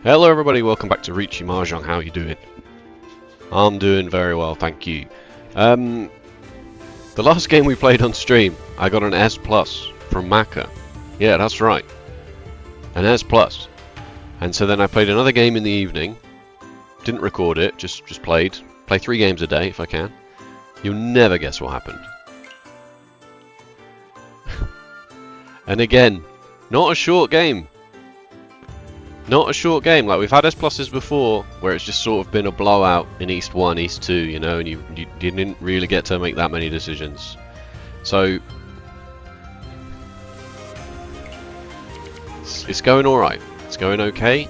Hello everybody, welcome back to Riichi Mahjong. How are you doing? I'm doing very well, thank you. The last game we played on stream, I got an S+ from Maka. Yeah, that's right. An S+. And so then I played another game in the evening. Didn't record it, just played. Play 3 games a day if I can. You'll never guess what happened. And again, not a short game. Not a short game. Like, we've had S+'s before, where it's just sort of been a blowout in East 1, East 2, you know, and you didn't really get to make that many decisions. So, it's going alright. It's going okay.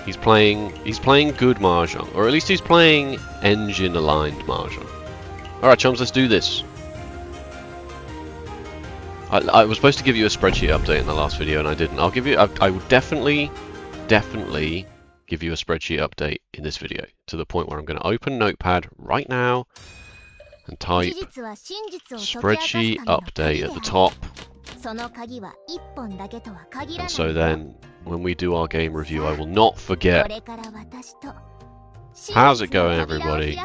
He's playing good Mahjong, or at least he's playing engine-aligned Mahjong. Alright, chums, let's do this. I was supposed to give you a spreadsheet update in the last video, and I didn't. I'll give you. I will definitely give you a spreadsheet update in this video, to the point where I'm going to open Notepad right now and type spreadsheet update at the top. And so then, when we do our game review, I will not forget. How's it going, everybody?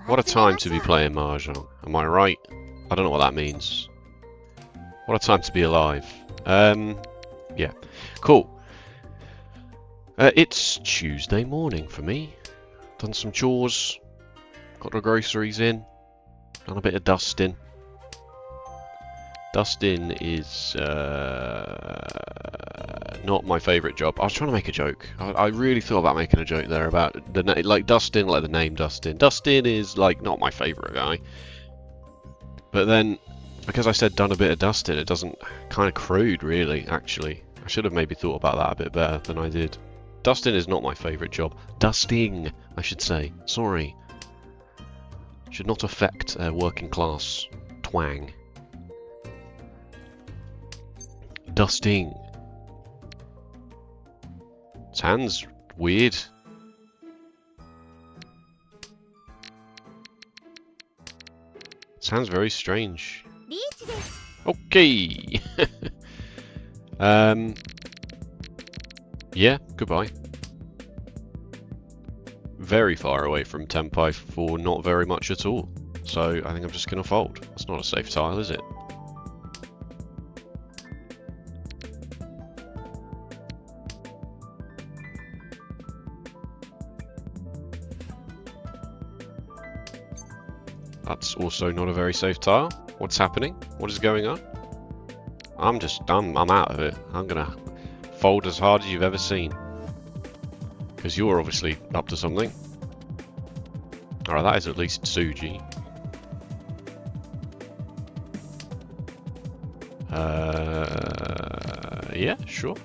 What a time to be playing Mahjong. Am I right? I don't know what that means. What a time to be alive. Yeah. Cool. It's Tuesday morning for me. Done some chores. Got the groceries in. Done a bit of dusting. Dusting is not my favourite job. I was trying to make a joke. I really thought about making a joke there about like Dustin, like the name Dustin. Dustin is like not my favourite guy. But then, because I said done a bit of dusting, it doesn't, kind of crude really, actually. I should have maybe thought about that a bit better than I did. Dusting is not my favourite job. Dusting, I should say. Sorry. Should not affect working class twang. Dusting. Sounds weird. Sounds very strange. Okay. Yeah, goodbye. Very far away from Tenpai for not very much at all. So I think I'm just going to fold. That's not a safe tile, is it? That's also not a very safe tile. What's happening? What is going on? I'm out of it. I'm gonna fold as hard as you've ever seen. Because you're obviously up to something. Alright, that is at least Suji. Yeah, sure.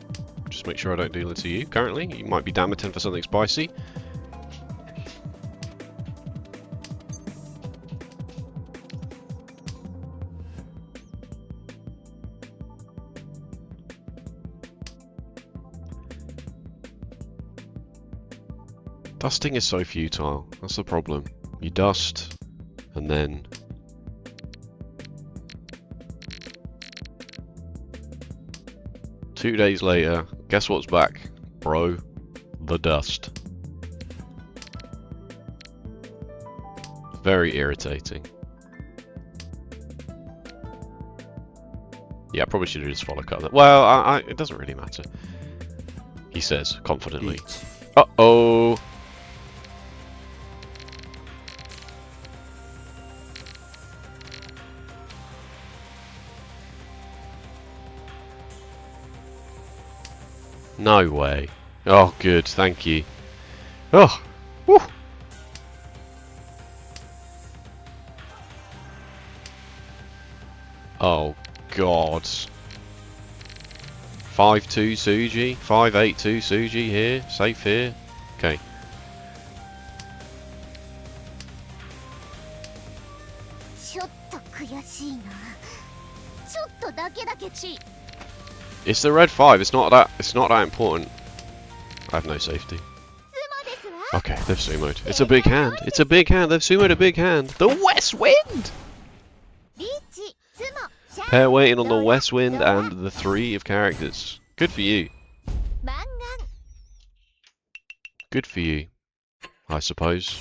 Just make sure I don't deal it to you currently. You might be damaging for something spicy. Dusting is so futile, that's the problem. You dust, and then... Two days later, guess what's back, bro? The dust. Very irritating. Yeah, I probably should have just follow cut that. Well, it doesn't really matter. He says, confidently. Uh-oh! No way. Oh, good. Thank you. Oh. Woo. Oh, God. 5-2 Suji. 5-8-2 Suji here. Safe here. Okay. It's the red 5. It's not that important. I have no safety. Okay, they've sumoed. It's a big hand. It's a big hand. They've sumoed a big hand. The West Wind. Pair waiting on the West Wind and the 3 of characters. Good for you. Good for you, I suppose.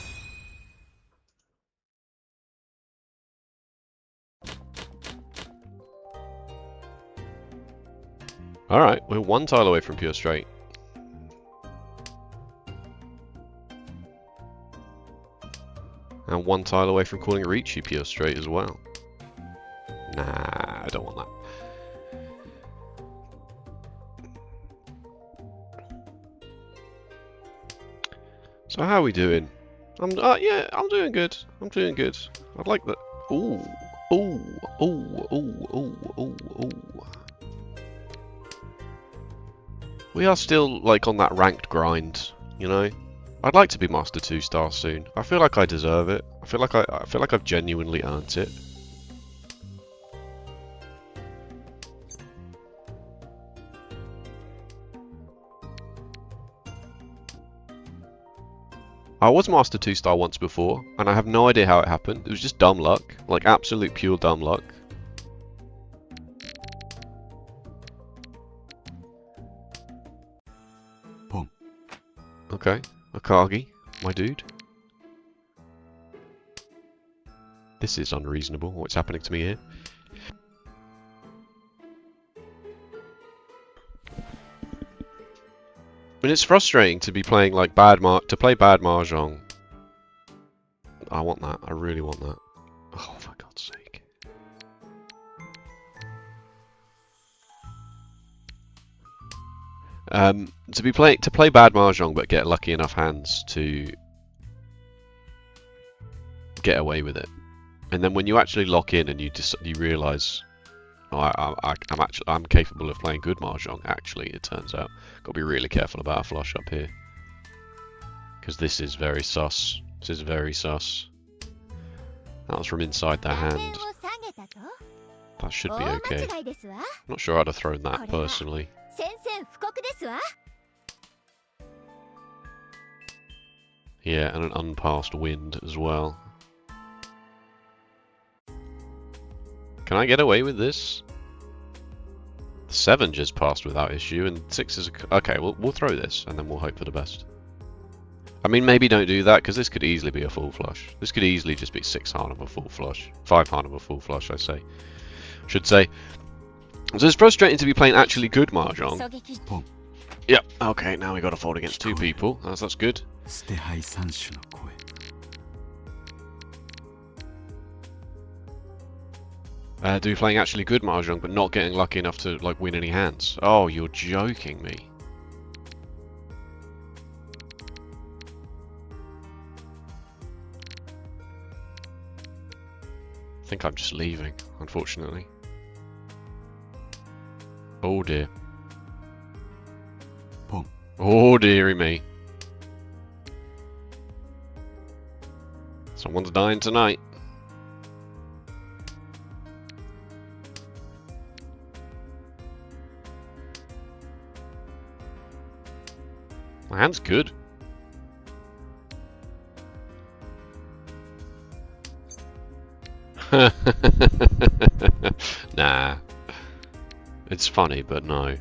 Alright, we're one tile away from pure straight. And one tile away from calling Riichi pure straight as well. Nah, I don't want that. So how are we doing? Yeah, I'm doing good. I'm doing good. I'd like that. Ooh, ooh, ooh, ooh, ooh, ooh, ooh. We are still like on that ranked grind, you know. I'd like to be Master 2 star soon. I feel like I deserve it. I feel like I've genuinely earned it. I was Master 2 star once before, and I have no idea how it happened. It was just dumb luck. Like, absolute pure dumb luck. Boom. Okay. Akagi, my dude. This is unreasonable. What's happening to me here? And it's frustrating to be playing like bad Mahjong. I want that. I really want that. Oh, for God's sake. To play bad Mahjong but get lucky enough hands to get away with it. And then when you actually lock in and you realise, oh, I'm capable of playing good Mahjong, actually, it turns out. Got to be really careful about a flush up here. Because this is very sus. This is very sus. That was from inside the hand. That should be okay. Not sure I'd have thrown that, personally. Yeah, and an unpassed wind as well. Can I get away with this? 7 just passed without issue, and 6 is okay. We'll throw this, and then we'll hope for the best. I mean, maybe don't do that, because this could easily be a full flush. This could easily just be 6 Han of a full flush. 5 Han of a full flush, I say. Should say. So it's frustrating to be playing actually good Mahjong. Yep, okay, now we got to fold against 2 people. That's good. Do playing actually good Mahjong, but not getting lucky enough to like win any hands. Oh, you're joking me. I think I'm just leaving, unfortunately. Oh dear. Oh dearie me. Someone's dying tonight. My hand's good. Nah. It's funny, but no.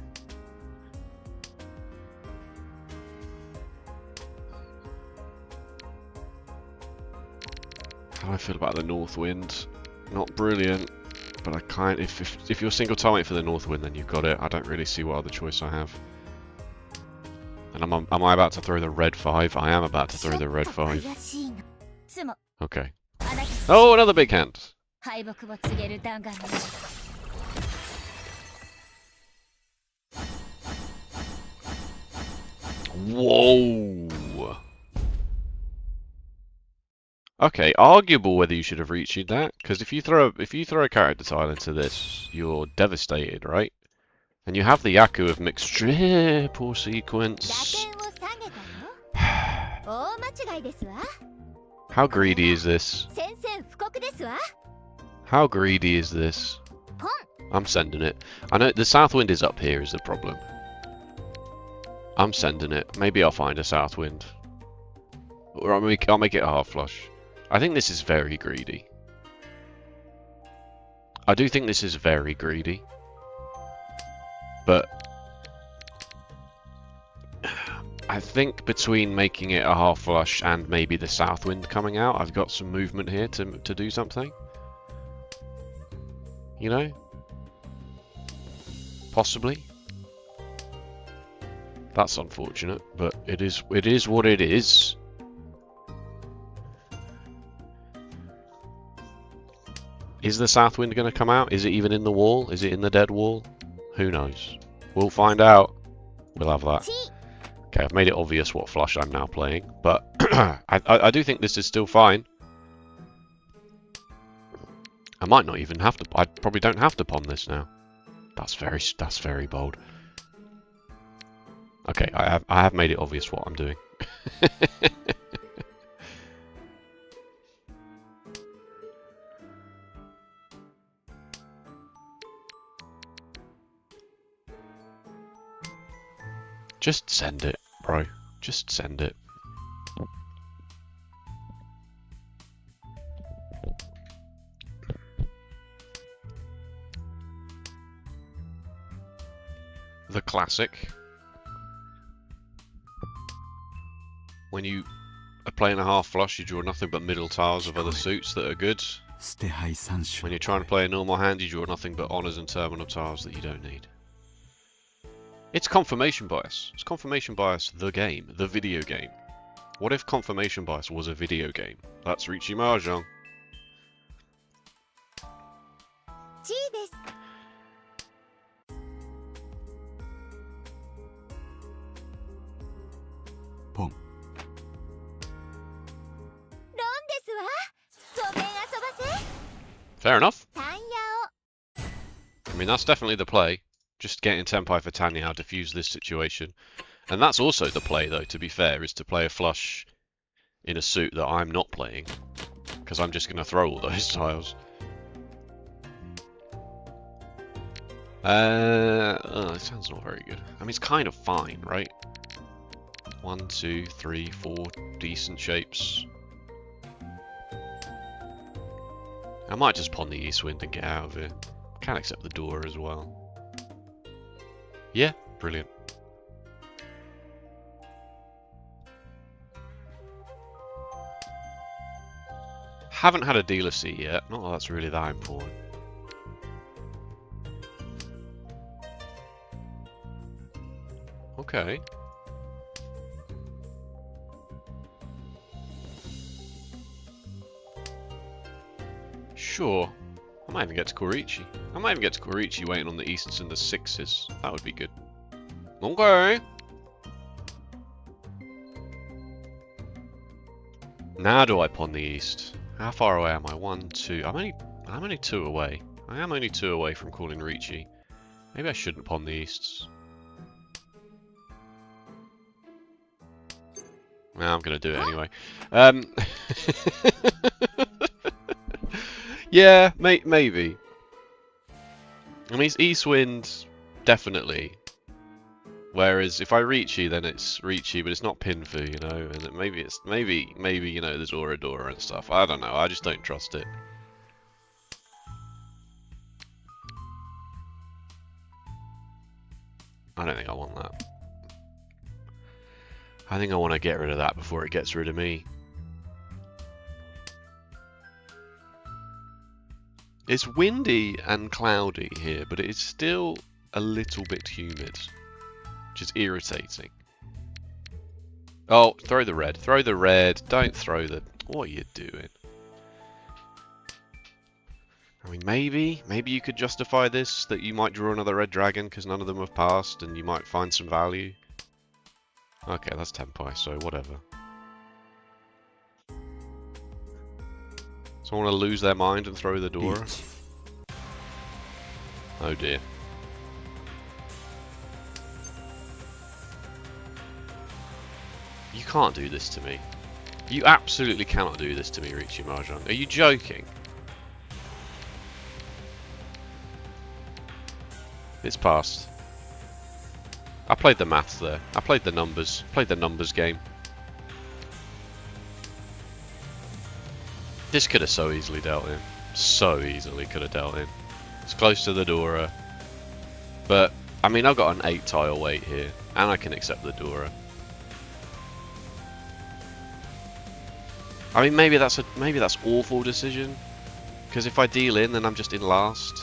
How do I feel about the north wind? Not brilliant, but I can't. If you're single target for the north wind, then you've got it. I don't really see what other choice I have. And am I about to throw the red 5? I am about to throw the red 5. Okay. Oh, another big hand. Whoa. Okay, arguable whether you should have reached that, because if you throw a character tile into this, you're devastated, right? And you have the Yaku of mixed triple sequence. How greedy is this? How greedy is this? I'm sending it. I know the south wind is up here is the problem. I'm sending it. Maybe I'll find a south wind. Or I'll make it a half flush. I think this is very greedy. I do think this is very greedy. But I think between making it a half flush and maybe the south wind coming out, I've got some movement here to do something. You know? Possibly. That's unfortunate, but it is what it is. Is the south wind going to come out? Is it even in the wall? Is it in the dead wall? Who knows? We'll find out. We'll have that. Okay, I've made it obvious what flush I'm now playing, but I do think this is still fine. I might not even have to. I probably don't have to pawn this now. That's very bold. Okay, I have made it obvious what I'm doing. Just send it, bro. Just send it. The classic. When you are playing a half flush, you draw nothing but middle tiles of other suits that are good. When you're trying to play a normal hand, you draw nothing but honours and terminal tiles that you don't need. It's confirmation bias. It's confirmation bias, the game, the video game. What if confirmation bias was a video game? That's Riichi Mahjong. Jade. Pong. Fair enough. I mean, that's definitely the play. Just getting Tenpai for Tanyao diffuse this situation. And that's also the play, though, to be fair, is to play a flush in a suit that I'm not playing. Because I'm just going to throw all those tiles. It sounds not very good. I mean, it's kind of fine, right? 1, 2, 3, 4 decent shapes. I might just pawn the east wind and get out of it. Can't accept the door as well. Yeah, brilliant. Haven't had a dealer seat yet. Not that that's really that important. Okay. Sure. I might even get to Riichi. I might even get to Riichi waiting on the easts and the sixes. That would be good. Okay. Now do I pawn the east? How far away am I? 1, 2. I'm only 2 away. I am only 2 away from calling Riichi. Maybe I shouldn't pawn the easts. Nah, I'm gonna do it anyway. Yeah, maybe. I mean, it's east wind, definitely. Whereas if I Riichi, then it's Riichi, but it's not Pinfu, you know. And maybe it's maybe you know, there's Oradora and stuff. I don't know. I just don't trust it. I don't think I want that. I think I want to get rid of that before it gets rid of me. It's windy and cloudy here, but it is still a little bit humid, which is irritating. Oh, throw the red. Throw the red. Don't throw the... What are you doing? I mean, maybe you could justify this, that you might draw another red dragon because none of them have passed and you might find some value. Okay, that's Tenpai, so whatever. Someone want to lose their mind and throw the door? Oh dear. You can't do this to me. You absolutely cannot do this to me, Riichi Mahjong. Are you joking? It's passed. I played the maths there. I played the numbers. Played the numbers game. This could have so easily dealt in. So easily could have dealt in. It's close to the Dora. But, I mean, I've got an 8 tile weight here. And I can accept the Dora. I mean, maybe that's awful decision. Because if I deal in, then I'm just in last.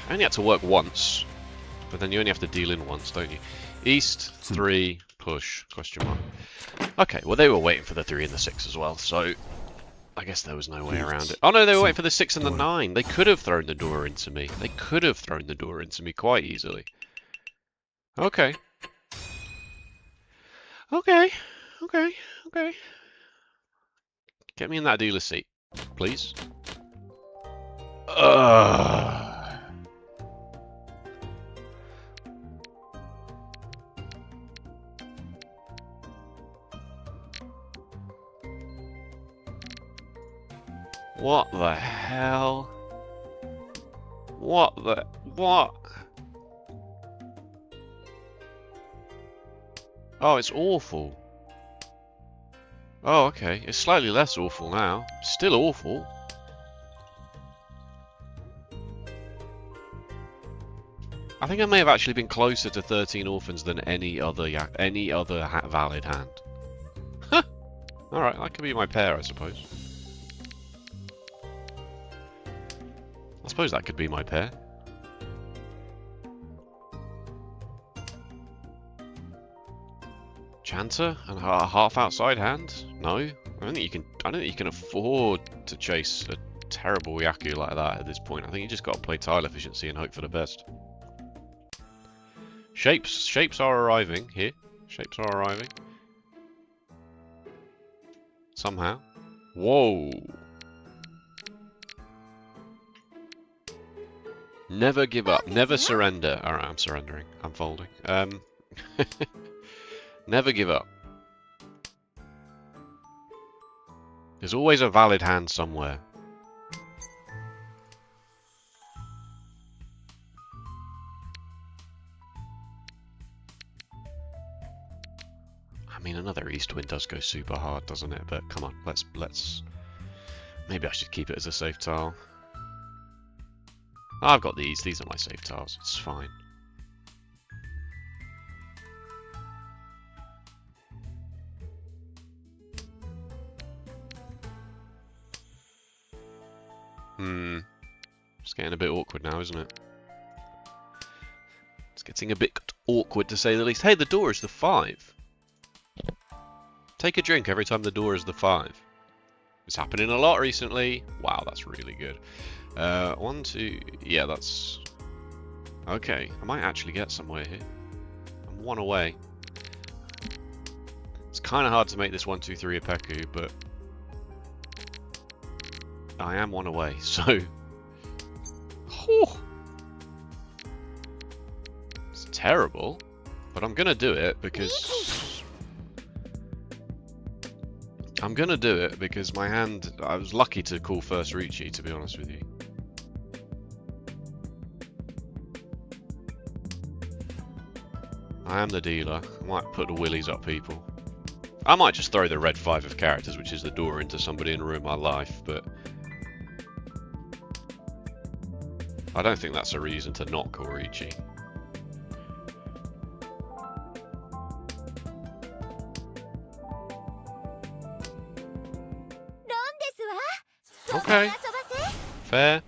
I only had to work once, but then you only have to deal in once, don't you? East, 3, push, question mark. Okay, well they were waiting for the 3 and the 6 as well, so I guess there was no way around it. Oh no, they were waiting for the 6 and the 9. They could have thrown the door into me. They could have thrown the door into me quite easily. Okay. Okay, okay, okay. Get me in that dealer's seat, please. What the hell? What? Oh, it's awful. Oh, okay. It's slightly less awful now. Still awful. I think I may have actually been closer to 13 orphans than any other valid hand. Huh. Alright, that could be my pair, I suppose. I suppose that could be my pair. Chanter and a half outside hand? No, I don't think you can afford to chase a terrible Yaku like that at this point. I think you just got to play tile efficiency and hope for the best. Shapes are arriving here. Shapes are arriving. Somehow. Whoa. Never give up. Never surrender. Alright, I'm surrendering. I'm folding. Never give up. There's always a valid hand somewhere. I mean, another east wind does go super hard, doesn't it? But come on, let's. Maybe I should keep it as a safe tile. I've got these. These are my safe tiles. It's fine. It's getting a bit awkward now, isn't it? It's getting a bit awkward to say the least. Hey, the door is the 5. Take a drink every time the door is the 5. It's happening a lot recently. Wow, that's really good. 1, 2... Yeah, that's... Okay, I might actually get somewhere here. I'm 1 away. It's kind of hard to make this 1, 2, 3 a Peku, but... I am 1 away, so... It's terrible, but I'm gonna do it because... my hand... I was lucky to call first Riichi, to be honest with you. I am the dealer. I might put the willies up people. I might just throw the red 5 of characters, which is the door, into somebody and ruin my life, but... I don't think that's a reason to not call Riichi. Okay. Fair.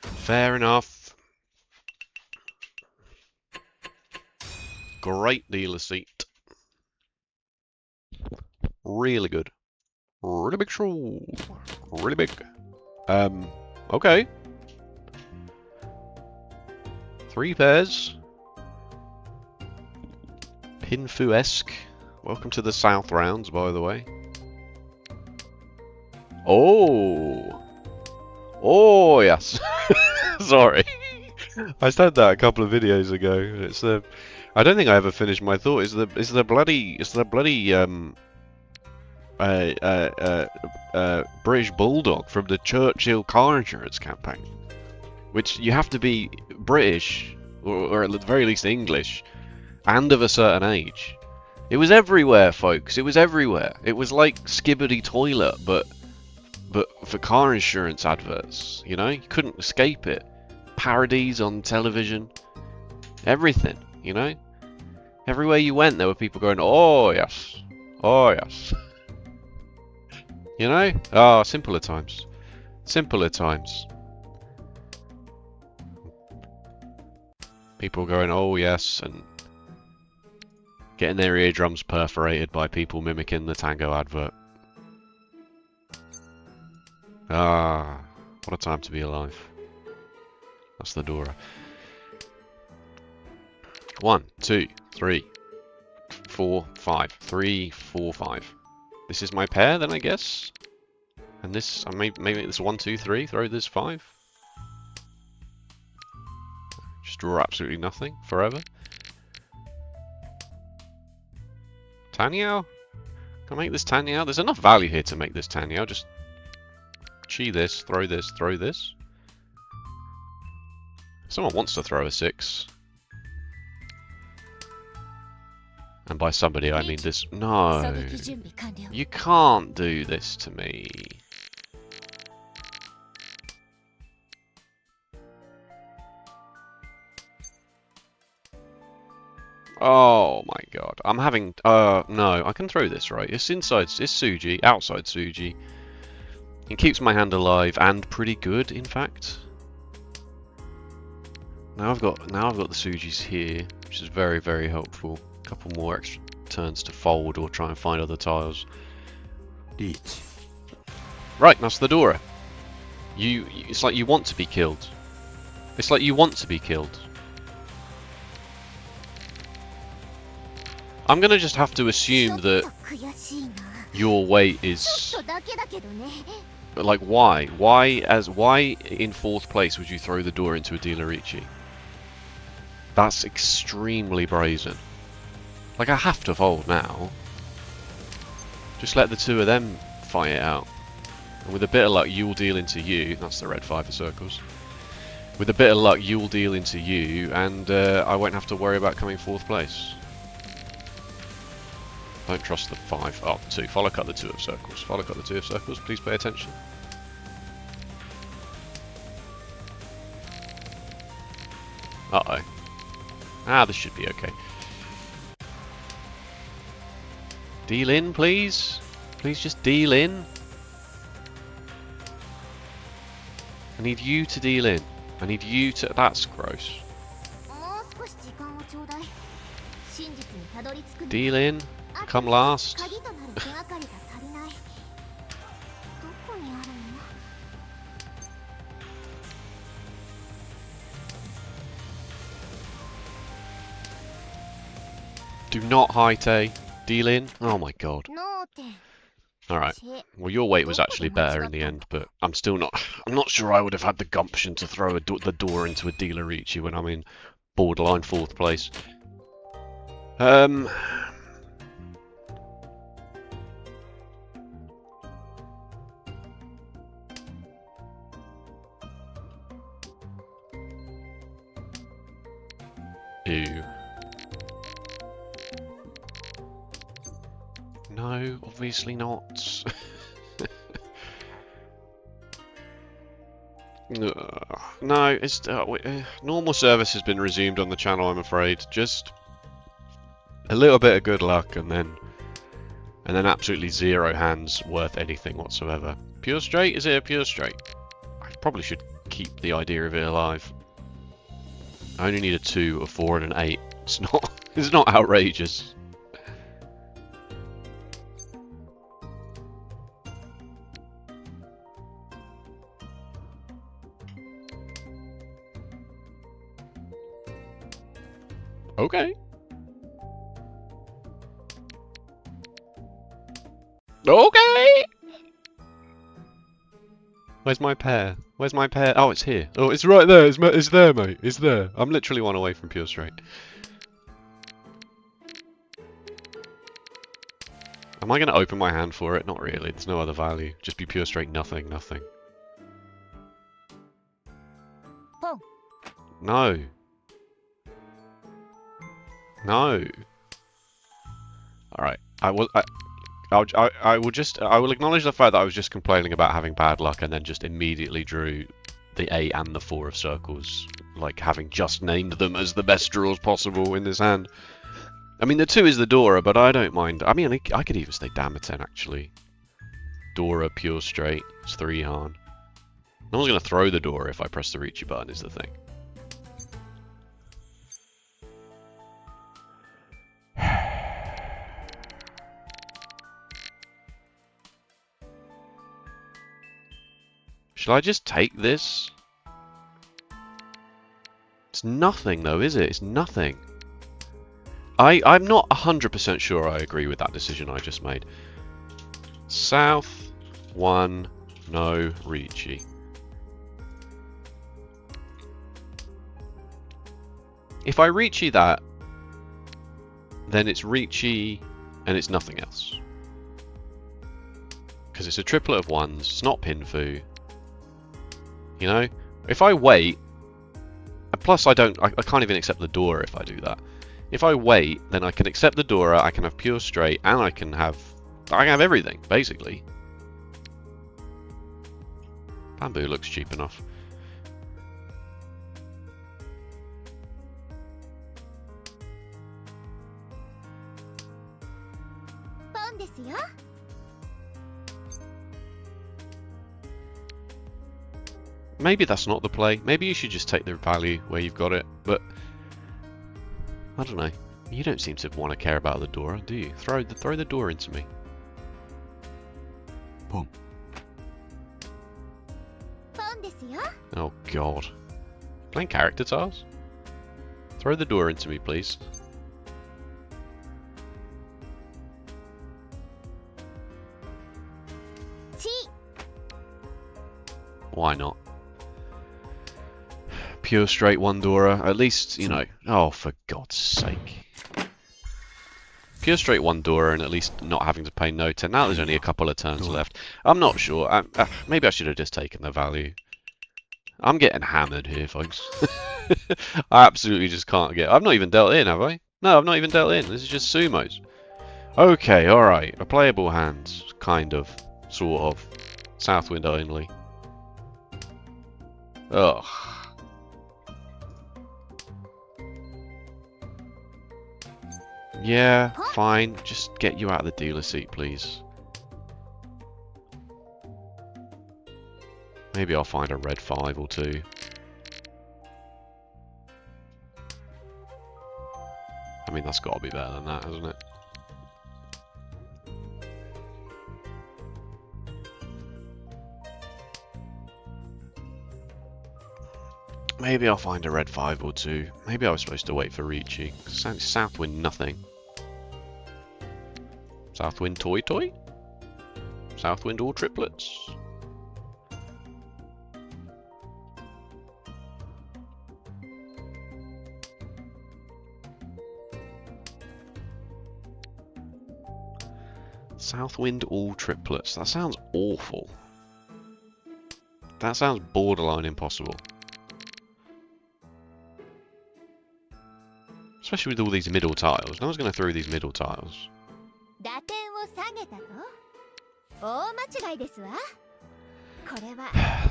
Fair enough. Great dealer seat. Really good. Really big show. Really big. Okay. 3 pairs. Pinfu-esque. Welcome to the South rounds, by the way. Oh! Oh, yes! Sorry. I said that a couple of videos ago. It's the... I don't think I ever finished my thought. It's the bloody British Bulldog from the Churchill car insurance campaign, which you have to be British or at the very least English and of a certain age. It was everywhere, folks. It was everywhere. It was like Skibbity Toilet, but but for car insurance adverts, you know, you couldn't escape it. Parodies on television, everything, you know. Everywhere you went, there were people going, "Oh yes, oh yes." You know? Ah, simpler times. Simpler times. People going, "Oh yes," and getting their eardrums perforated by people mimicking the Tango advert. Ah, what a time to be alive. That's the Dora. 1, 2, 3, 4, 5. 3, 4, 5. This is my pair, then I guess. And this, maybe make this 1, 2, 3. Throw this 5. Just draw absolutely nothing forever. Tanyao? Can I make this Tanyao? There's enough value here to make this Tanyao. Just chi this, throw this, throw this. Someone wants to throw a 6. And by somebody I mean this. No. You can't do this to me. Oh my god. I'm having... no. I can throw this, right? It's inside... It's Suji. Outside Suji. It keeps my hand alive and pretty good, in fact. Now I've got the Sujis here, which is very, very helpful. A couple more extra turns to fold or try and find other tiles. Riichi. Right, that's the Dora. It's like you want to be killed. It's like you want to be killed. I'm gonna just have to assume that your weight is... Like, why? Why in 4th place would you throw the door into a dealer Riichi? That's extremely brazen. Like, I have to fold now. Just let the two of them fight it out. And with a bit of luck, you'll deal into you. That's the red 5 of circles. With a bit of luck, you'll deal into you, and I won't have to worry about coming 4th place. Don't trust the 5. Oh, 2. Follow cut the 2 of circles. Follow cut the 2 of circles. Please pay attention. Uh-oh. Ah, this should be okay. Deal in, please. Please just deal in. I need you to deal in. I need you to... That's gross. Deal in. Come last. Do not Haite. Deal in. Oh my god. Alright. Well, your weight was actually better in the end, but I'm still not... I'm not sure I would have had the gumption to throw the door into a dealer Riichi when I'm in borderline 4th place. Ew. No, obviously not. No, it's normal service has been resumed on the channel, I'm afraid. Just a little bit of good luck and then absolutely 0 hands worth anything whatsoever. Pure straight? Is it a pure straight? I probably should keep the idea of it alive. I only need a 2, a 4 and an 8. It's not outrageous. Okay. Okay. Where's my pair? Where's my pair? Oh, it's here. Oh, it's right there. It's there, mate. It's there. I'm literally 1 away from pure straight. Am I going to open my hand for it? Not really. There's no other value. Just be pure straight. Nothing. Nothing. No. No. Alright. I will acknowledge the fact that I was just complaining about having bad luck and then just immediately drew the 8 and the 4 of circles, like having just named them as the best draws possible in this hand. I mean, the 2 is the Dora, but I don't mind. I mean, I could even stay Damaten, actually. Dora, pure straight, it's 3 Han. No one's going to throw the Dora if I press the Riichi button, is the thing. Shall I just take this? It's nothing though, is it? It's nothing. I'm not 100% sure I agree with that decision I just made. South, 1, no, Riichi. If I Riichi that, then it's Riichi and it's nothing else. Because it's a triplet of 1s, it's not Pinfu. You know? If I wait, and plus I can't even accept the Dora if I do that. If I wait, then I can accept the Dora, I can have pure straight, and I can have everything, basically. Bamboo looks cheap enough. Maybe that's not the play. Maybe you should just take the value where you've got it, but I don't know. You don't seem to want to care about the Dora, do you? Throw the Dora into me. Boom. Oh god. Playing character tiles? Throw the Dora into me, please. Why not? Pure straight 1 Dora, at least, you know. Oh, for God's sake. Pure straight 1 Dora and at least not having to pay no 10. Now there's only a couple of turns left. I'm not sure. Maybe I should have just taken the value. I'm getting hammered here, folks. I absolutely just can't get... I've not even dealt in, have I? No, I've not even dealt in. This is just sumos. Okay, alright. A playable hand. Kind of. Sort of. Southwind only. Ugh. Yeah, fine. Just get you out of the dealer seat, please. Maybe I'll find a red 5 or 2. I mean, that's got to be better than that, hasn't it? Maybe I'll find a red 5 or 2. Maybe I was supposed to wait for Riichi. Southwind nothing. Southwind toy? Southwind all triplets? Southwind all triplets. That sounds awful. That sounds borderline impossible. Especially with all these middle tiles. No one's going to throw these middle tiles. The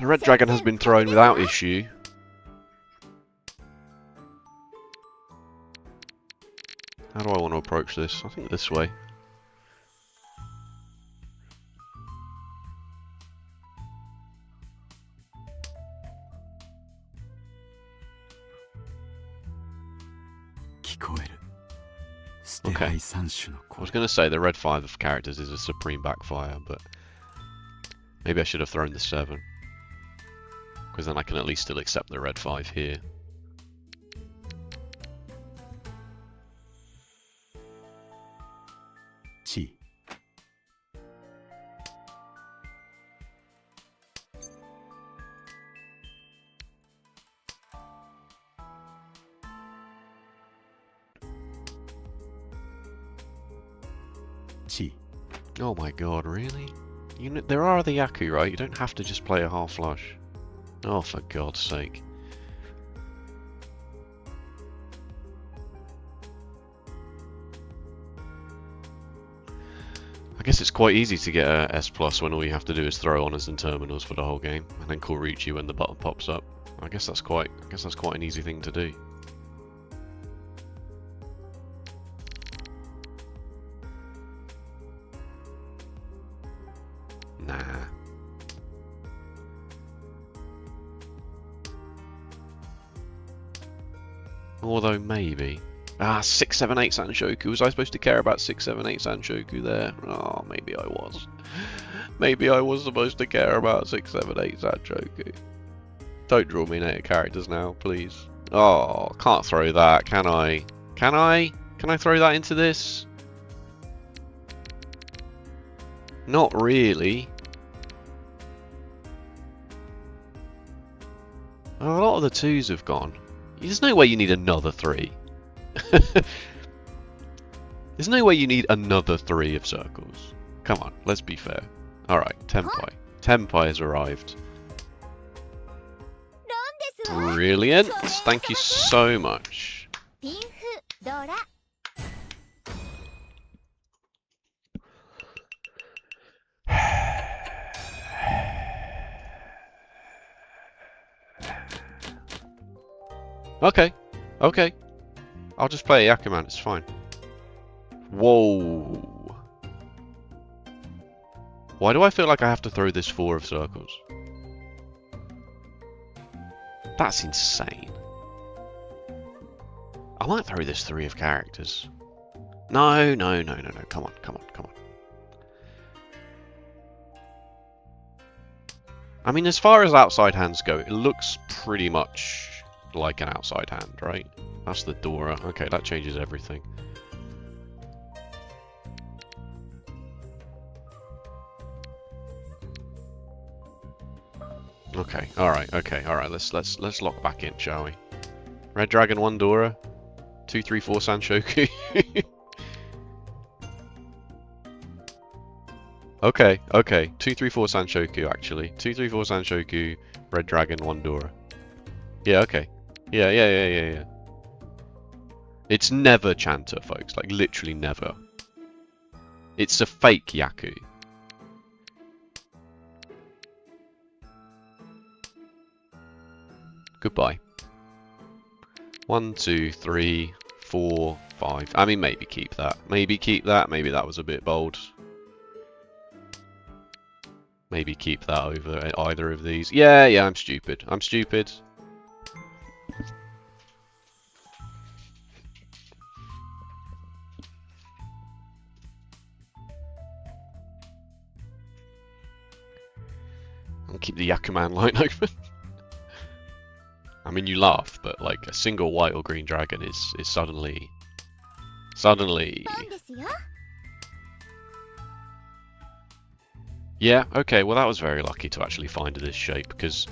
red dragon has been thrown without issue. How do I want to approach this? I think this way. Okay. I was going to say the red 5 of characters is a supreme backfire, but maybe I should have thrown the 7. Because then I can at least still accept the red 5 here. Chi. Oh my god, really? You know, there are the Yaku, right? You don't have to just play a half flush. Oh, for God's sake. I guess it's quite easy to get a S+ when all you have to do is throw honors and terminals for the whole game, and then call Riichi when the button pops up. I guess that's quite an easy thing to do. Nah. Although maybe. 6, 7, 8 Sanshoku. Was I supposed to care about 6, 7, 8 Sanshoku there? Oh, maybe I was. Maybe I was supposed to care about 6, 7, 8 Sanshoku. Don't draw me native characters now, please. Oh, can't throw that, can I? Can I? Can I throw that into this? Not really. A lot of the 2s have gone. There's no way you need another 3. There's no way you need another 3 of circles. Come on, let's be fair. Alright, Tenpai. Tenpai has arrived. Brilliant. Thank you so much. Okay. Okay. I'll just play a Yakuman, it's fine. Whoa. Why do I feel like I have to throw this 4 of circles? That's insane. I might throw this 3 of characters. No, no, no, no, no. Come on, come on, come on. I mean, as far as outside hands go, it looks pretty much like an outside hand, right? That's the Dora. Okay, that changes everything. Okay, alright, okay, alright, let's lock back in, shall we? Red Dragon, 1 Dora, 2, 3, 4 Sanshoku. Okay, okay, 2, 3, 4 Sanshoku actually. 2, 3, 4 Sanshoku, Red Dragon, 1 Dora. Yeah, okay. Yeah. It's never Chanter, folks. Like, literally never. It's a fake Yaku. Goodbye. 1, 2, 3, 4, 5. I mean, maybe keep that. Maybe keep that. Maybe that was a bit bold. Maybe keep that over either of these. Yeah, I'm stupid. I'm stupid. I'll keep the Yakuman line open. I mean, you laugh, but like a single white or green dragon is suddenly. Yeah, okay, well that was very lucky to actually find this shape, because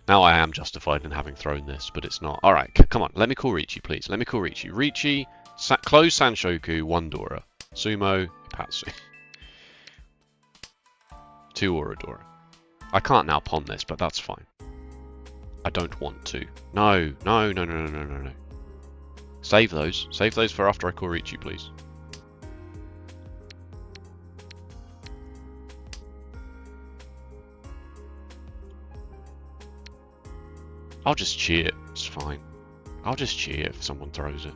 now I am justified in having thrown this, but it's not. Alright, come on, let me call Riichi, please. Let me call Riichi. Riichi, close Sanshoku, 1 Dora. Sumo, Ipatsu. 2 Oradora. I can't now pawn this, but that's fine. I don't want to. No. Save those. Save those for after I call Riichi, please. I'll just cheat. It's fine. I'll just cheat if someone throws it.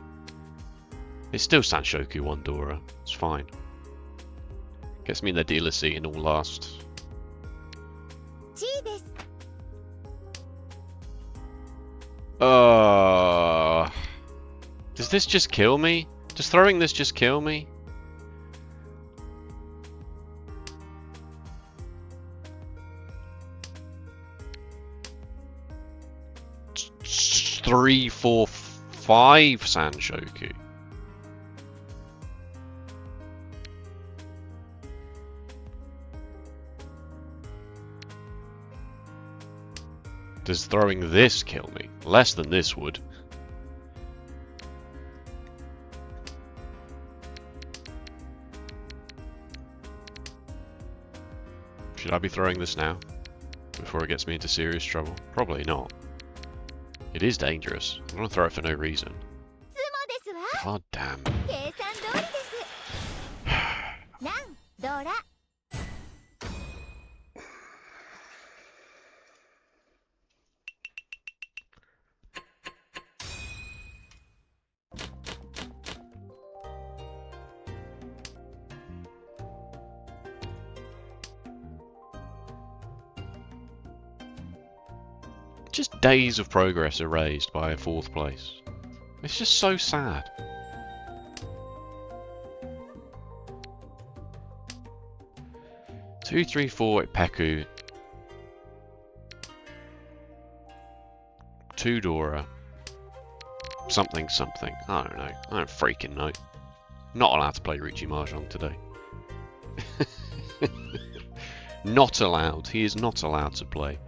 It's still Sanshoku 1 Dora. It's fine. Gets me in the dealer seat in all last. Does this just kill me? Does throwing this just kill me? Three, 4, 5 Sanshoku. Does throwing this kill me? Less than this would. Should I be throwing this now? Before it gets me into serious trouble? Probably not. It is dangerous. I'm gonna throw it for no reason. God damn. Just days of progress erased by a 4th place. It's just so sad. Two, three, four at Peku. 2 Dora. Something, something. I don't know. I don't freaking know. Not allowed to play Riichi Mahjong today. Not allowed. He is not allowed to play.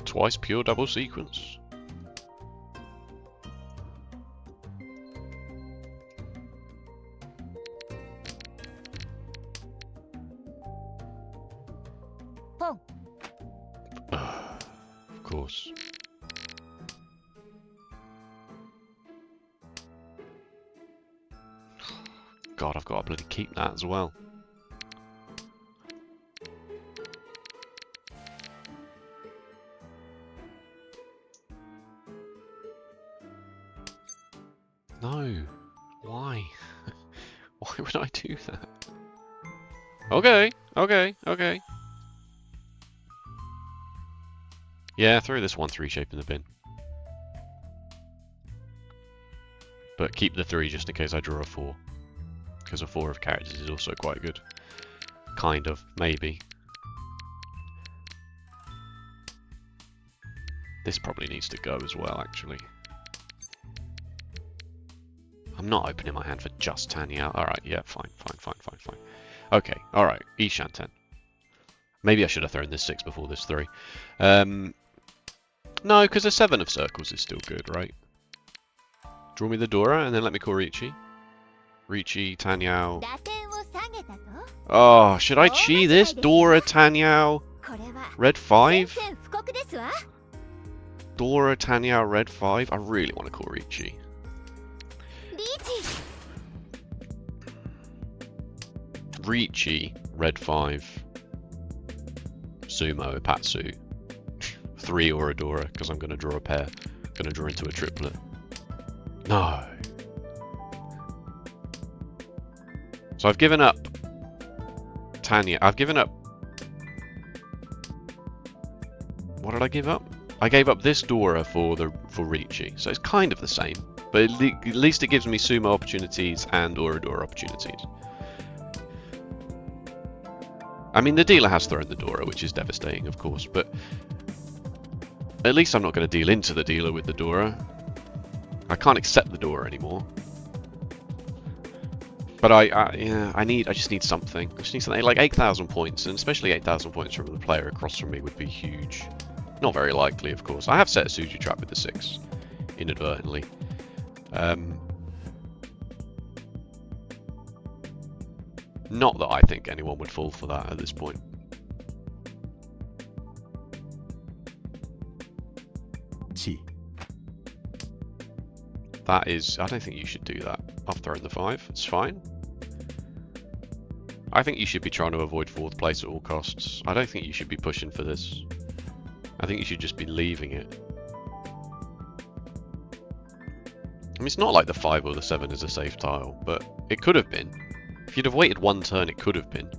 Twice pure double sequence. Pong. Of course. God, I've got to bloody keep that as well. No. Why? Why would I do that? Okay, okay, okay. Yeah, throw this 1-3 shape in the bin. But keep the 3 just in case I draw a 4. Because a 4 of characters is also quite good. Kind of, maybe. This probably needs to go as well, actually. I'm not opening my hand for just Tanya. Alright, yeah, fine. Okay, alright, Ishan 10. Maybe I should have thrown this 6 before this 3. No, because a 7 of circles is still good, right? Draw me the Dora, and then let me call Riichi. Riichi, Tanyao. Oh, should I chi this? Dora, Tanyao, red 5? Dora, Tanyao, red 5? I really want to call Riichi. Riichi, red 5. Sumo, Ipatsu. 3 Oradora, because I'm going to draw a pair. I'm going to draw into a triplet. No. So I've given up Tanya. I've given up... What did I give up? I gave up this Dora for Riichi. So it's kind of the same. But at least it gives me Sumo opportunities and Oradora opportunities. I mean, the dealer has thrown the Dora, which is devastating, of course, but at least I'm not going to deal into the dealer with the Dora. I can't accept the Dora anymore. But I just need something. I just need something like 8,000 points, and especially 8,000 points from the player across from me would be huge. Not very likely, of course. I have set a Suji trap with the 6, inadvertently. Not that I think anyone would fall for that at this point. Chi. That is... I don't think you should do that. I've thrown the 5. It's fine. I think you should be trying to avoid 4th place at all costs. I don't think you should be pushing for this. I think you should just be leaving it. I mean, it's not like the 5 or the 7 is a safe tile, but it could have been. If you'd have waited 1 turn, it could have been.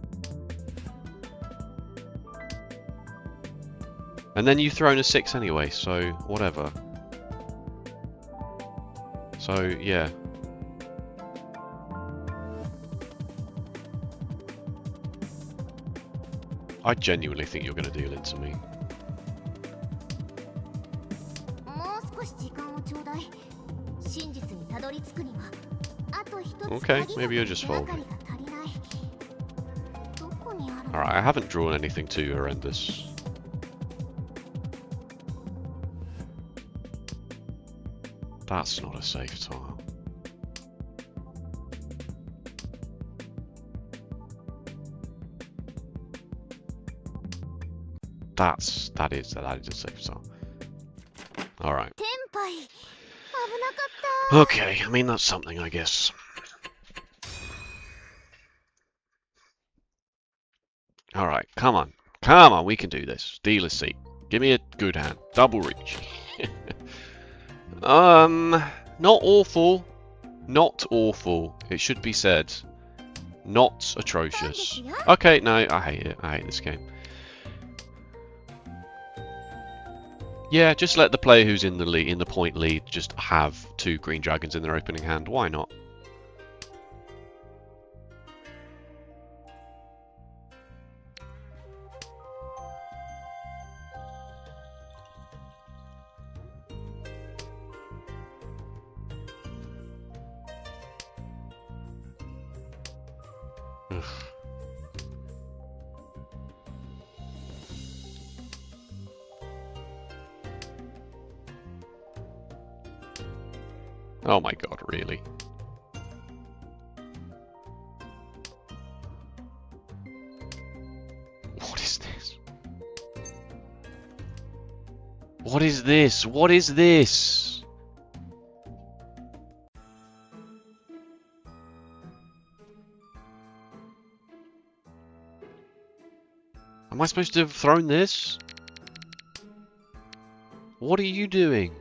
And then you've thrown a 6 anyway, so whatever. So, yeah. I genuinely think you're going to deal into me. Okay, maybe you're just folding. Alright, I haven't drawn anything too horrendous. That's not a safe tile. That is a safe tile. Alright. Okay, I mean that's something, I guess. Alright, come on. Come on, we can do this. Dealer's seat. Give me a good hand. Double reach. Not awful. Not awful. It should be said. Not atrocious. Okay, no, I hate it. I hate this game. Yeah, just let the player who's in the lead, in the point lead, just have 2 green dragons in their opening hand. Why not? Ugh. Oh my god, really? What is this? What is this? What is this? Am I supposed to have thrown this? What are you doing?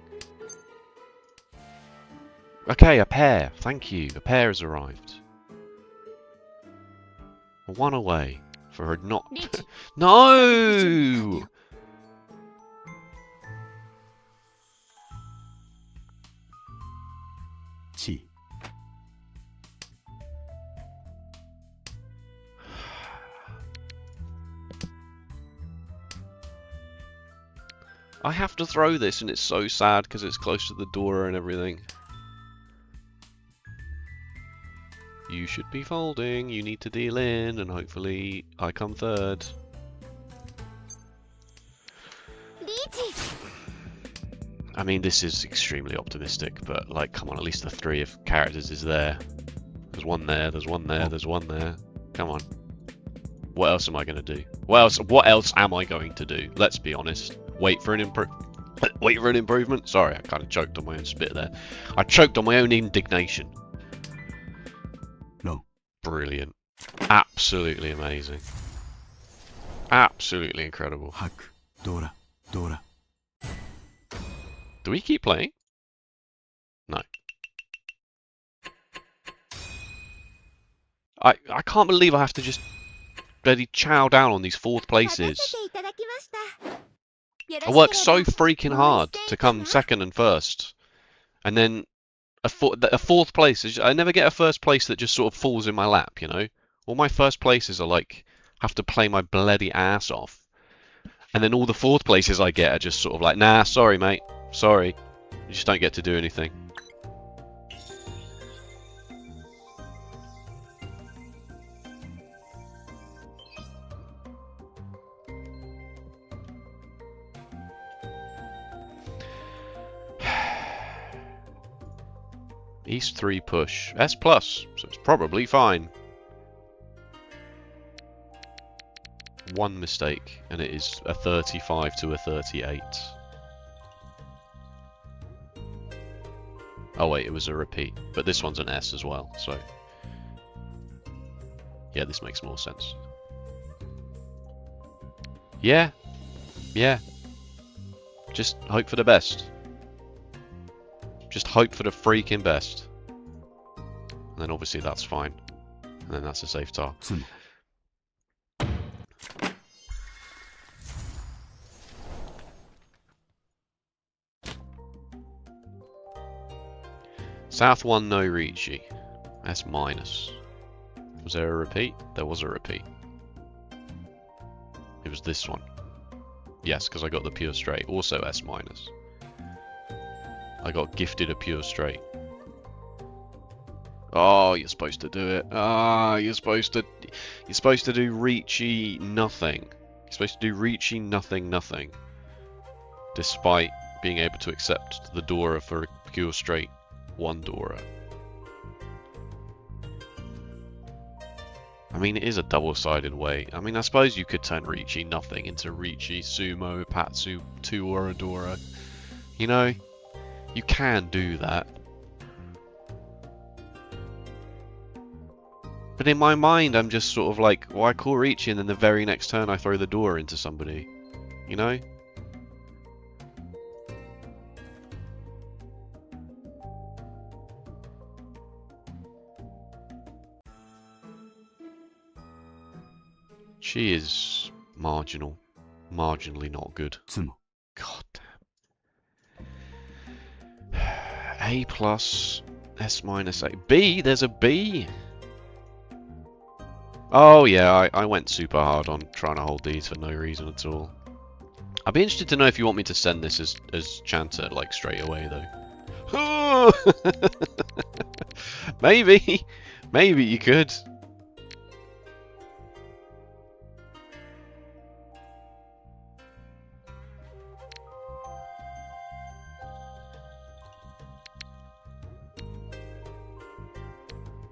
Okay, a pair. Thank you. A pair has arrived. 1 away for a not. No! Chi. I have to throw this and it's so sad because it's close to the door and everything. You should be folding, you need to deal in, and hopefully I come third. I mean, this is extremely optimistic, but like, come on, at least the 3 of characters is there. There's 1 there, there's 1 there, there's 1 there. Come on. What else am I going to do? What else am I going to do? Let's be honest. Wait for an improvement? Sorry, I kind of choked on my own spit there. I choked on my own indignation. No. Brilliant. Absolutely amazing. Absolutely incredible. Hak. Dora. Dora. Do we keep playing? No. I can't believe I have to just bloody chow down on these 4th places. I work so freaking hard to come 2nd and 1st. And then a 4th place, I never get a 1st place that just sort of falls in my lap, you know? All my 1st places are like, have to play my bloody ass off. And then all the 4th places I get are just sort of like, nah, sorry mate, sorry. You just don't get to do anything. East 3 push. S+, so it's probably fine. 1 mistake, and it is a 35 to a 38. Oh wait, it was a repeat. But this one's an S as well, so... yeah, this makes more sense. Yeah. Yeah. Just hope for the best. Just hope for the freaking best. And then obviously that's fine. And then that's a safe tar. South 1, no Riichi. S-. Was there a repeat? There was a repeat. It was this one. Yes, because I got the pure straight. Also S-. I got gifted a pure straight. Oh, you're supposed to do it. Ah, you're supposed to do Riichi nothing. You're supposed to do Riichi nothing. Despite being able to accept the Dora for a pure straight 1 Dora. I mean, it is a double-sided way. I mean, I suppose you could turn Riichi nothing into Riichi Sumo Patsu 2 or a Dora. You know, you can do that. But in my mind, I'm just sort of like, well, I call Riichi and then the very next turn I throw the Dora into somebody. You know? She is marginal. Marginally not good. つも God damn. A plus, S minus A. B? There's a B? Oh yeah, I went super hard on trying to hold these for no reason at all. I'd be interested to know if you want me to send this as Chanter, like, straight away, though. Maybe. Maybe you could.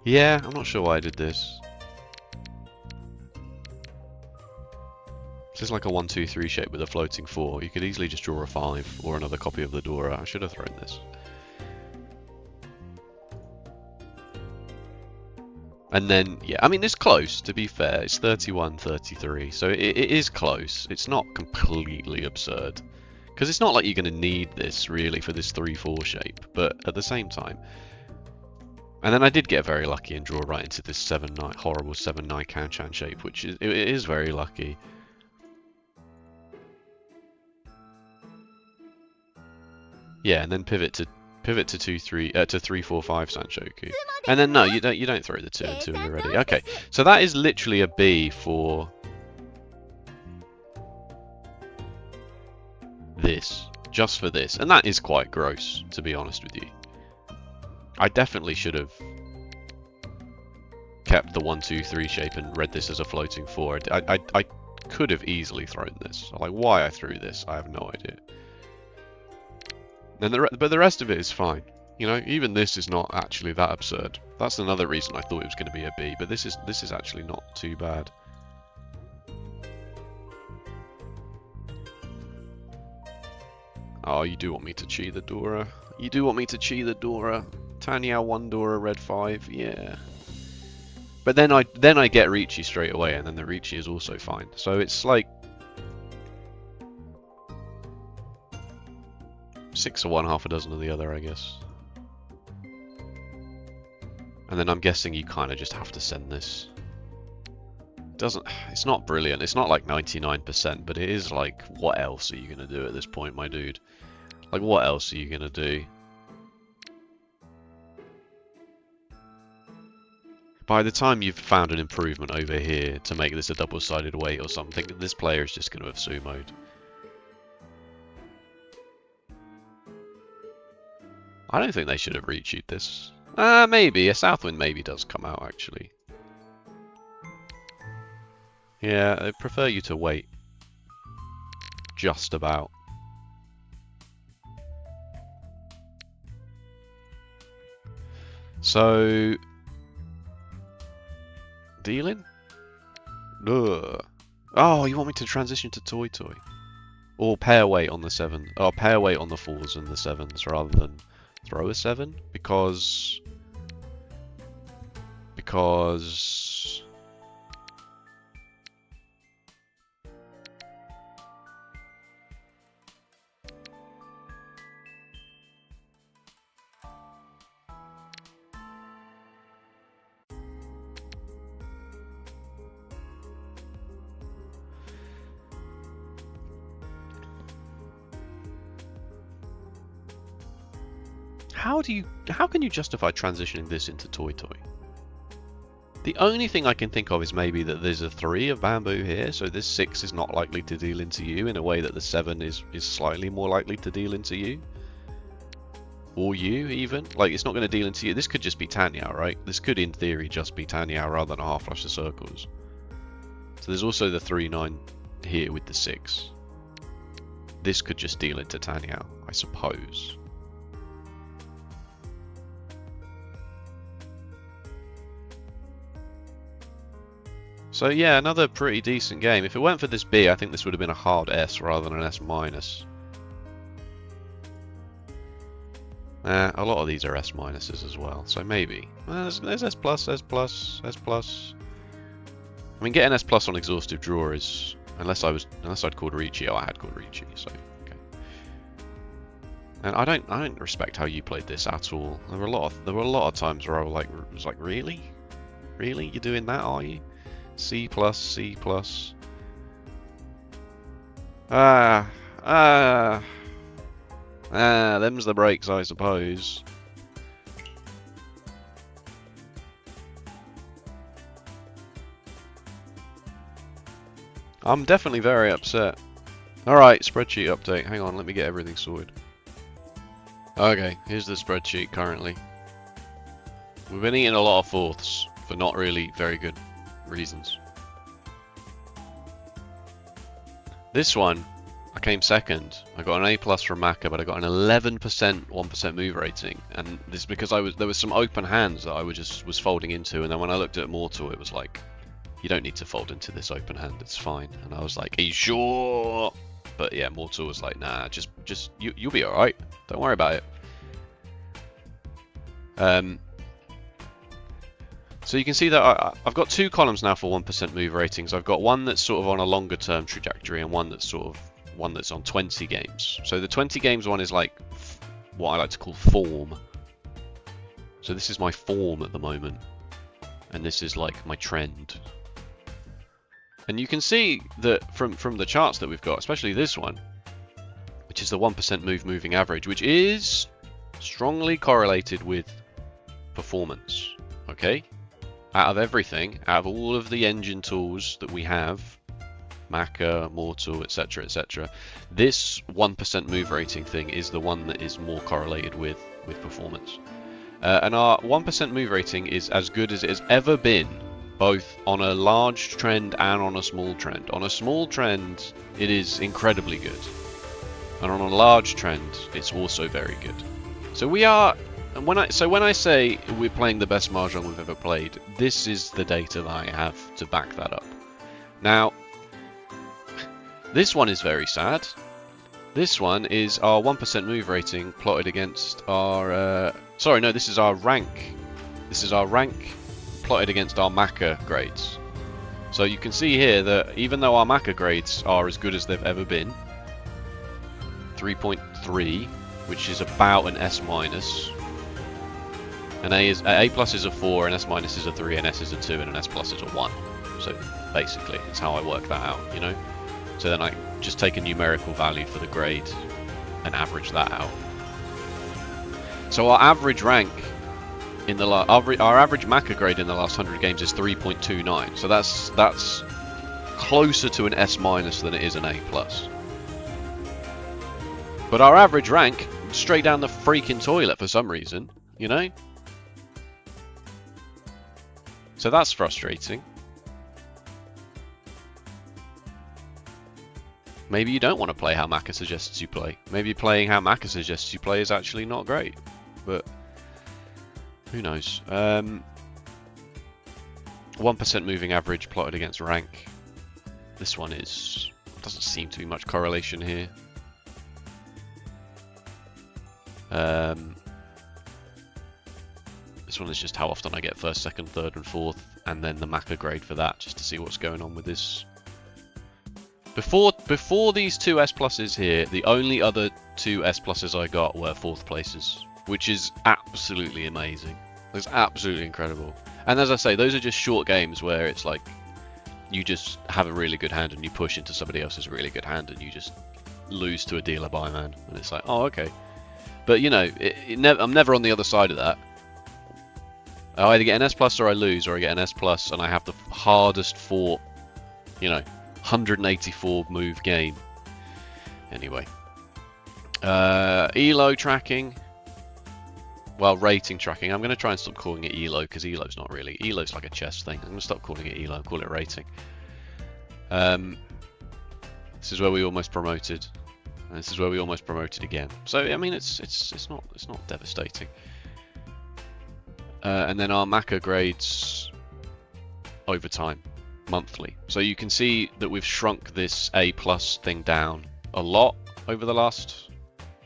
Yeah, I'm not sure why I did this. This is like a 1, 2, 3 shape with a floating 4. You could easily just draw a 5 or another copy of the Dora. I should have thrown this. And then, yeah, I mean, it's close, to be fair. It's 31, 33, so it is close. It's not completely absurd. Because it's not like you're going to need this, really, for this 3-4 shape. But at the same time... And then I did get very lucky and draw right into this 7-9, horrible 7-9 Kanchan shape, which is, it is very lucky. Yeah, and then pivot to 3-4-5 Sanchoku. And then no, you don't throw the 2 and 2 when you're ready. Okay, so that is literally a B for this, just for this, and that is quite gross, to be honest with you. I definitely should have kept the 1, 2, 3 shape and read this as a floating 4. I could have easily thrown this. Like, why I threw this, I have no idea. And but the rest of it is fine. You know, even this is not actually that absurd. That's another reason I thought it was going to be a B, but this is actually not too bad. Oh, you do want me to chi the Dora. You do want me to chi the Dora. Tanya 1 Dora, red 5, yeah. But then I get Riichi straight away, and then the Riichi is also fine. So it's like 6 of one, half a dozen of the other, I guess. And then I'm guessing you kind of just have to send this. It's not brilliant. It's not like 99%, but it is like, what else are you gonna do at this point, my dude? Like, what else are you gonna do? By the time you've found an improvement over here to make this a double-sided weight or something, this player is just going to have sumoed. I don't think they should have Riichi'd this. Maybe. A Southwind maybe does come out, actually. Yeah, I'd prefer you to wait. Just about. So... Dealing? Ugh. Oh, you want me to transition to Toy Toy? Or pair weight on the 7. Oh, pair weight on the 4s and the 7s rather than throw a 7? Because... How can you justify transitioning this into Toy Toy? The only thing I can think of is maybe that there's a 3 of bamboo here, so this 6 is not likely to deal into you in a way that the 7 is slightly more likely to deal into you. Or you, even. Like, it's not going to deal into you. This could just be Tanyao, right? This could, in theory, just be Tanyao rather than a half flush of circles. So there's also the 3-9 here with the 6. This could just deal into Tanyao, I suppose. So yeah, another pretty decent game. If it weren't for this B, I think this would have been a hard S rather than an S minus. A lot of these are S minuses as well, so maybe. There's S plus, S plus, S plus. I mean, getting S plus on exhaustive draw is, unless I'd called Riichi. Oh, I had called Riichi, so okay. And I don't respect how you played this at all. There were a lot of times where I was like, really, you're doing that, are you? C+, C+. Them's the breaks, I suppose. I'm definitely very upset. Alright, spreadsheet update. Hang on, let me get everything sorted. Okay, here's the spreadsheet currently. We've been eating a lot of fourths for not really very good reasons. This one, I came second. I got an A+ from Maka, but I got an 11% 1% move rating, and this is because there was some open hands that I was folding into, and then when I looked at Mortal, it was like, you don't need to fold into this open hand, it's fine. And I was like, are you sure? But yeah, Mortal was like, nah, just you'll be all right. Don't worry about it. So you can see that I've got two columns now for 1% move ratings. I've got one that's sort of on a longer term trajectory and one that's on 20 games. So the 20 games one is like what I like to call form. So this is my form at the moment, and this is like my trend. And you can see that from the charts that we've got, especially this one, which is the 1% moving average, which is strongly correlated with performance. Okay? Out of everything, out of all of the engine tools that we have, Maka, Mortal, etc., etc., this 1% move rating thing is the one that is more correlated with performance. And our 1% move rating is as good as it has ever been, both on a large trend and on a small trend. On a small trend, it is incredibly good. And on a large trend, it's also very good. So we are... when I say we're playing the best Mahjong we've ever played, this is the data that I have to back that up. Now, this one is very sad. This one is our 1% move rating plotted against our... sorry, no, this is our rank. This is our rank plotted against our Maka grades. So you can see here that even though our Maka grades are as good as they've ever been, 3.3, which is about an S-, an A plus is a 4, an S- is a 3, an S is a 2, and an S+ is a 1. So basically, that's how I work that out, you know? So then I just take a numerical value for the grade and average that out. So our average rank in the our average Maka grade in the last 100 games is 3.29. So that's closer to an S- than it is an A+. But our average rank straight down the freaking toilet for some reason, you know? So that's frustrating. Maybe you don't want to play how Maka suggests you play. Maybe playing how Maka suggests you play is actually not great. But who knows? 1% moving average plotted against rank. This one doesn't seem to be much correlation here. This one is just how often I get first, second, third, and fourth, and then the Maka grade for that, just to see what's going on with this. Before these two S+ here, the only other two S+ I got were fourth places, which is absolutely amazing. It's absolutely incredible. And as I say, those are just short games where it's like you just have a really good hand and you push into somebody else's really good hand and you just lose to a dealer buy man, and it's like, oh, okay. But you know, I'm never on the other side of that. I either get an S+ or I lose, or I get an S+ and I have the hardest fought, you know, 184 move game. Anyway. ELO tracking. Well, rating tracking. I'm going to try and stop calling it ELO, because ELO's not really. ELO's like a chess thing. I'm going to stop calling it ELO and call it rating. This is where we almost promoted. And this is where we almost promoted again. So, I mean, it's not devastating. And then our Maka grades over time, monthly. So you can see that we've shrunk this A+ thing down a lot over the last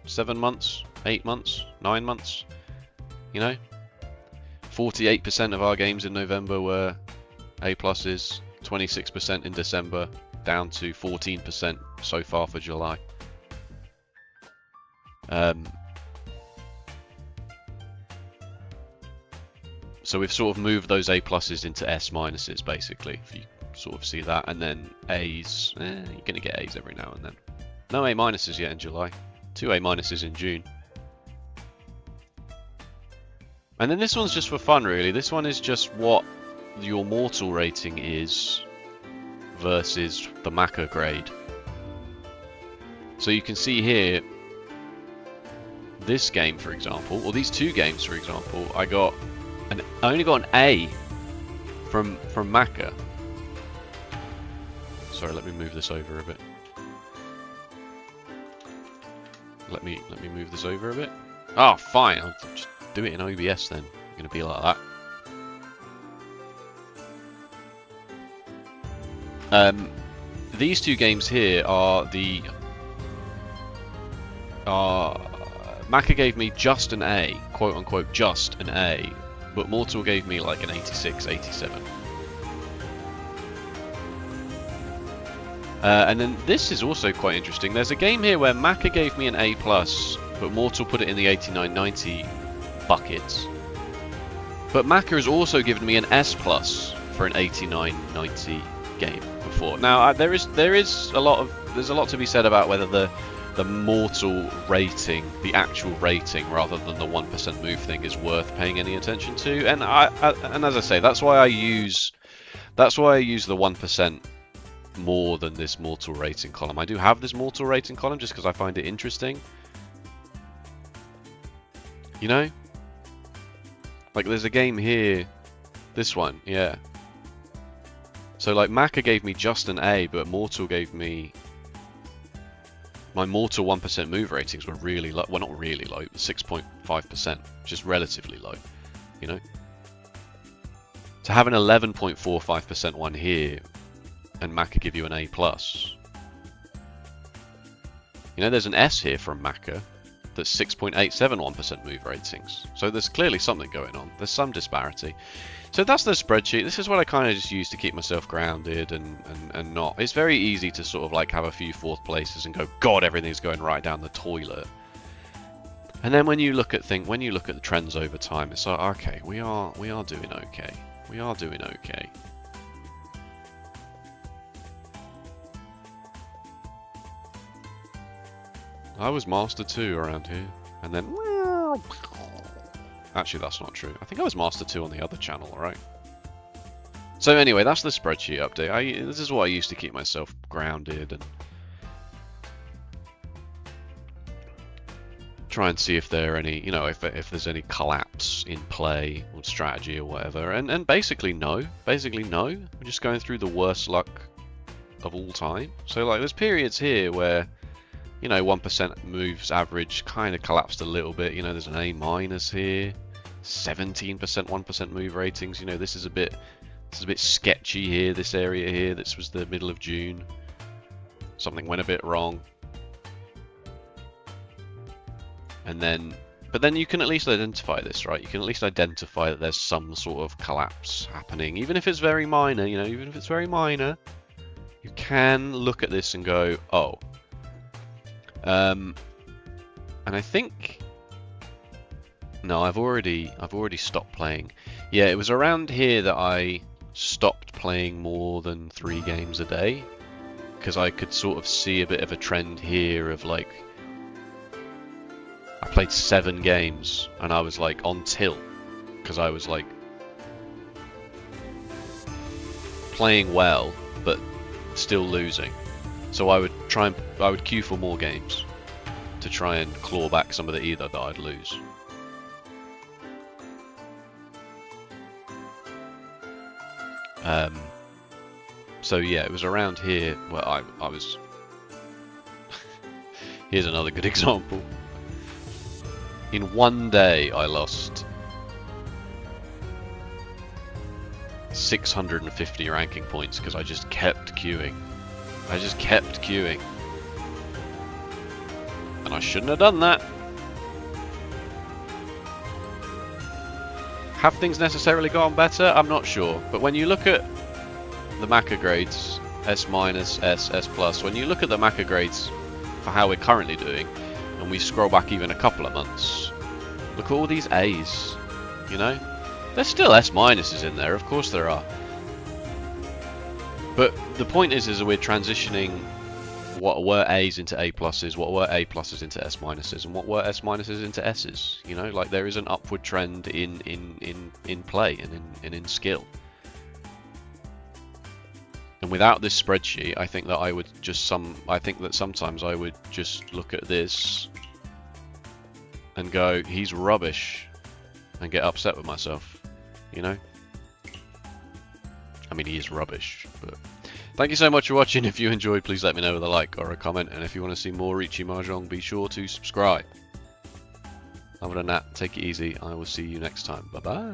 7 months, 8 months, 9 months. You know, 48% of our games in November were A+, 26% in December, down to 14% so far for July. So we've sort of moved those A+ into S- basically, sort of see that. And then A's, you're going to get A's every now and then. No A minuses yet in July. 2 A minuses in June. And then this one's just for fun, really. This one is just what your mortal rating is versus the Maka grade. So you can see here, this game, for example, or these 2 games, for example, I only got an A from Maka. Sorry, let me move this over a bit. Let me move this over a bit. Oh, fine. I'll just do it in OBS then. It's gonna be like that. These 2 games here are Maka gave me just an A, quote unquote, just an A, but Mortal gave me like an 86, 87. And then this is also quite interesting. There's a game here where Maka gave me an A+, but Mortal put it in the 89, 90 buckets. But Maka has also given me an S+ for an 89, 90 game before. Now there's a lot to be said about whether the Mortal rating, the actual rating, rather than the 1% move thing, is worth paying any attention to. And and as I say, that's why I use the 1% more than this Mortal rating column. I do have this Mortal rating column just because I find it interesting. You know? Like there's a game here, this one, yeah. So like Maka gave me just an A, but Mortal gave me... My Mortal 1% move ratings were really low. Well, not really low, 6.5%, just relatively low, you know? To have an 11.45% one here, and Maka give you an A+. You know, there's an S here from Maka that's 6.871% move ratings. So there's clearly something going on. There's some disparity. So that's the spreadsheet. This is what I kind of just use to keep myself grounded and not. It's very easy to sort of like have a few 4th places and go, God, everything's going right down the toilet. And then when you look at the trends over time, it's like, okay, we are doing okay. We are doing okay. I was Master 2 around here, and then... Actually, that's not true. I think I was Master 2 on the other channel, right? So anyway, that's the spreadsheet update. This is what I used to keep myself grounded and try and see if there are any, you know, if there's any collapse in play or strategy or whatever. And basically no. Basically no. We're just going through the worst luck of all time. So like there's periods here where, you know, 1% moves average kind of collapsed a little bit. You know, there's an A- here, 17% 1% move ratings. You know, this is a bit sketchy here. This area here. This was the middle of June. Something went a bit wrong. And then, but then you can at least identify this, right? You can at least identify that there's some sort of collapse happening, even if it's very minor. You know, even if it's very minor, you can look at this and go, oh. And I think no, I've already stopped playing. Yeah, it was around here that I stopped playing more than 3 games a day, because I could sort of see a bit of a trend here of like I played 7 games and I was like on tilt because I was like playing well but still losing. So I would queue for more games to try and claw back some of the either that I'd lose. So yeah, it was around here where I was. Here's another good example. In one day, I lost 650 ranking points because I just kept queuing. I just kept queuing. And I shouldn't have done that. Have things necessarily gone better? I'm not sure. But when you look at the Maka grades, S-, S+, S+, when you look at the Maka grades for how we're currently doing, and we scroll back even a couple of months, look at all these A's, you know? There's still S- in there, of course there are. But the point is that we're transitioning what were A's into A pluses, what were A pluses into S minuses, and what were S minuses into S's. You know, like there is an upward trend in play and in skill. And without this spreadsheet, I think that sometimes I would just look at this and go, he's rubbish, and get upset with myself. You know? I mean, he is rubbish, but. Thank you so much for watching. If you enjoyed, please let me know with a like or a comment. And if you want to see more Riichi Mahjong, be sure to subscribe. Other than that, take it easy. I will see you next time. Bye-bye.